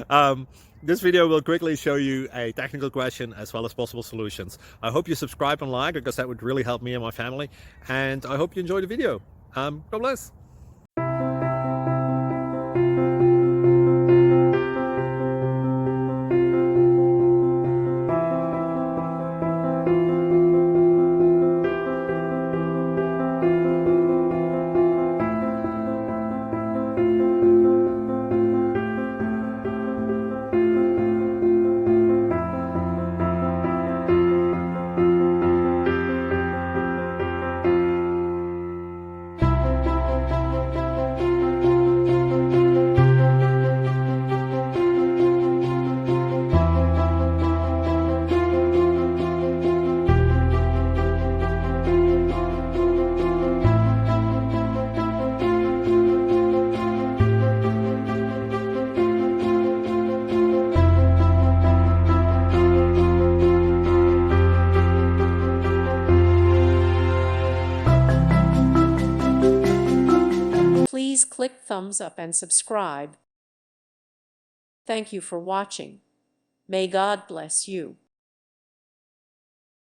um, this video will quickly show you a technical question as well as possible solutions. I hope you subscribe and like, because that would really help me and my family. And I hope you enjoy the video. God bless. Please click thumbs up and subscribe. Thank you for watching. May God bless you.